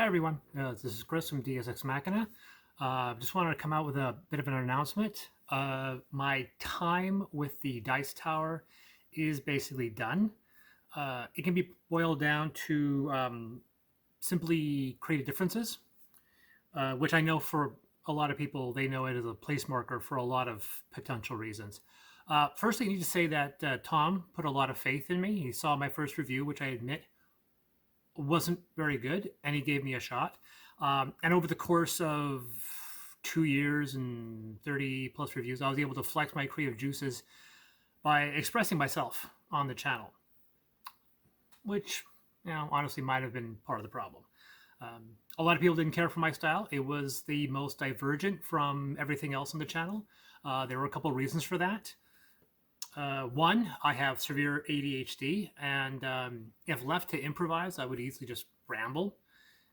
Hi everyone, this is Chris from Deus Ex Machina. Just wanted to come out with a bit of an announcement. My time with the Dice Tower is basically done. It can be boiled down to simply creative differences, which I know for a lot of people, they know it as a place marker for a lot of potential reasons. First, I need to say that Tom put a lot of faith in me. He saw my first review, which I admit wasn't very good, and he gave me a shot. And over the course of 2 years and 30 plus reviews, I was able to flex my creative juices by expressing myself on the channel, which, honestly might have been part of the problem. A lot of people didn't care for my style. It was the most divergent from everything else on the channel. There were a couple of reasons for that. One, I have severe ADHD, and if left to improvise, I would easily just ramble.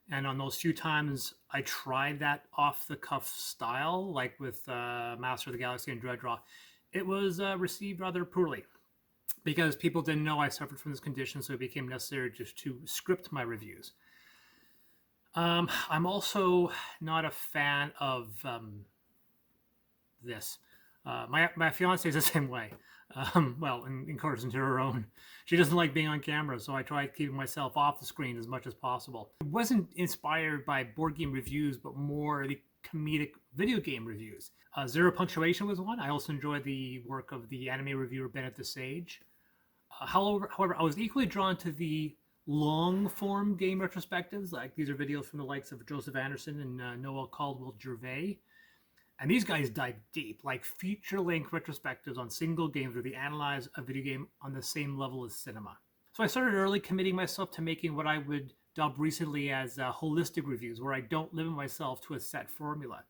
And on those few times I tried that off the cuff style, like with Master of the Galaxy and Dread Draw, it was received rather poorly because people didn't know I suffered from this condition, so it became necessary just to script my reviews. I'm also not a fan of this. My fiance is the same way. Well, in comparison to her own, she doesn't like being on camera, so I try keeping myself off the screen as much as possible. It wasn't inspired by board game reviews, but more the comedic video game reviews. Zero Punctuation was one. I also enjoyed the work of the anime reviewer Bennett the Sage. However, I was equally drawn to the long form game retrospectives. Like these are videos from the likes of Joseph Anderson and Noel Caldwell Gervais. And these guys dive deep, like feature-length retrospectives on single games where they analyze a video game on the same level as cinema. So I started early committing myself to making what I would dub recently as holistic reviews, where I don't limit myself to a set formula.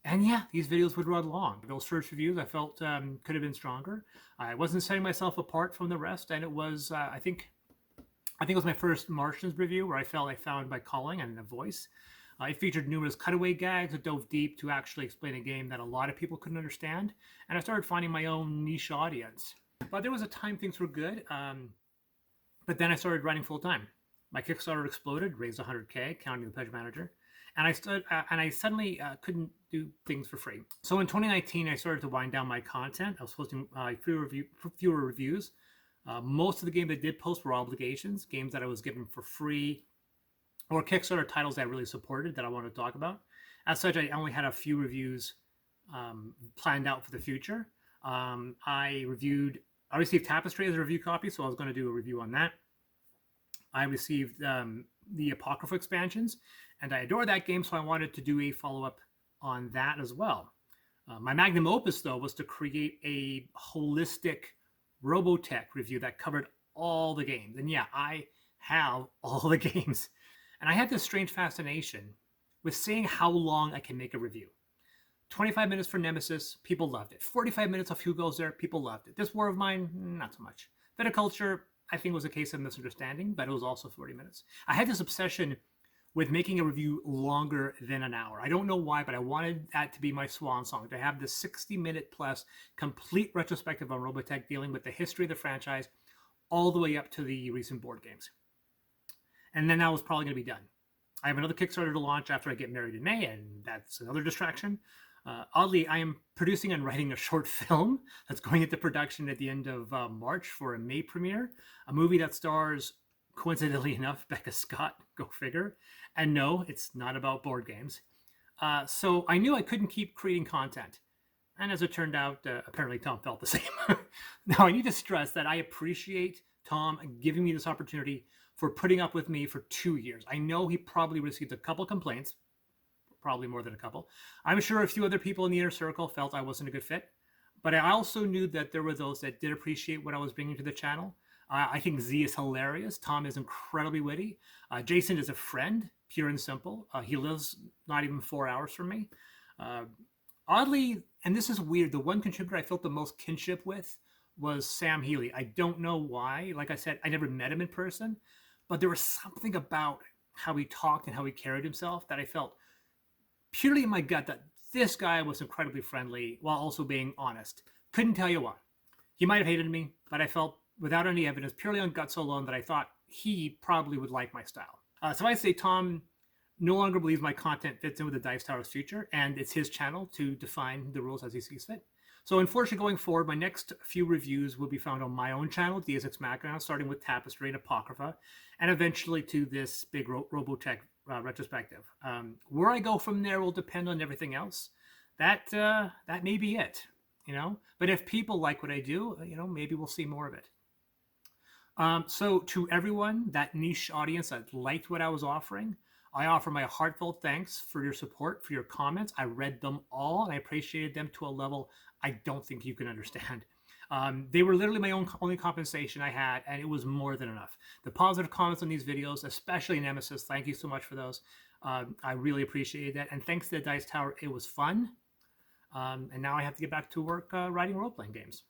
And yeah, these videos would run long. Those first reviews I felt could have been stronger. I wasn't setting myself apart from the rest, and it was, I think it was my first Martians review where I felt I found my calling and a voice. It featured numerous cutaway gags that dove deep to actually explain a game that a lot of people couldn't understand, and I started finding my own niche audience. But there was a time things were good, but then I started writing full time. My Kickstarter exploded, raised 100K, counting the pledge manager, and I suddenly couldn't do things for free. So in 2019, I started to wind down my content. I was posting fewer reviews. Most of the games I did post were obligations, games that I was given for free, or Kickstarter titles that I really supported that I wanted to talk about. As such, I only had a few reviews planned out for the future. I received Tapestry as a review copy, so I was going to do a review on that. I received the Apocrypha expansions, and I adore that game, so I wanted to do a follow-up on that as well. My magnum opus, though, was to create a holistic Robotech review that covered all the games. And yeah, I have all the games. And I had this strange fascination with seeing how long I can make a review. 25 minutes for Nemesis, people loved it. 45 minutes of Who Goes There, people loved it. This War of Mine, not so much. Viticulture, I think was a case of misunderstanding, but it was also 40 minutes. I had this obsession with making a review longer than an hour. I don't know why, but I wanted that to be my swan song, to have the 60-minute plus complete retrospective on Robotech dealing with the history of the franchise all the way up to the recent board games. And then that was probably going to be done. I have another Kickstarter to launch after I get married in May, and that's another distraction. Oddly, I am producing and writing a short film that's going into production at the end of March for a May premiere, a movie that stars, coincidentally enough, Becca Scott, go figure. And no, it's not about board games. So I knew I couldn't keep creating content. And as it turned out, apparently Tom felt the same. Now, I need to stress that I appreciate Tom giving me this opportunity for putting up with me for 2 years. I know he probably received a couple complaints, probably more than a couple. I'm sure a few other people in the inner circle felt I wasn't a good fit, but I also knew that there were those that did appreciate what I was bringing to the channel. I think Z is hilarious. Tom is incredibly witty. Jason is a friend, pure and simple. He lives not even 4 hours from me. Oddly, and this is weird, the one contributor I felt the most kinship with was Sam Healy. I don't know why. Like I said, I never met him in person, but there was something about how he talked and how he carried himself that I felt purely in my gut that this guy was incredibly friendly while also being honest. Couldn't tell you why. He might have hated me, but I felt without any evidence, purely on guts alone, that I thought he probably would like my style. So I say Tom no longer believes my content fits in with the Dice Tower's future, and it's his channel to define the rules as he sees fit. So unfortunately, going forward, my next few reviews will be found on my own channel, Deus Ex Machina, starting with Tapestry and Apocrypha, and eventually to this big Robotech retrospective. Where I go from there will depend on everything else. That may be it, you know. But if people like what I do, you know, maybe we'll see more of it. So to everyone, that niche audience that liked what I was offering, I offer my heartfelt thanks for your support, for your comments. I read them all and I appreciated them to a level I don't think you can understand. They were literally my only compensation I had, and it was more than enough. The positive comments on these videos, especially Nemesis, thank you so much for those. I really appreciated that. And thanks to the Dice Tower, it was fun. And now I have to get back to work writing role-playing games.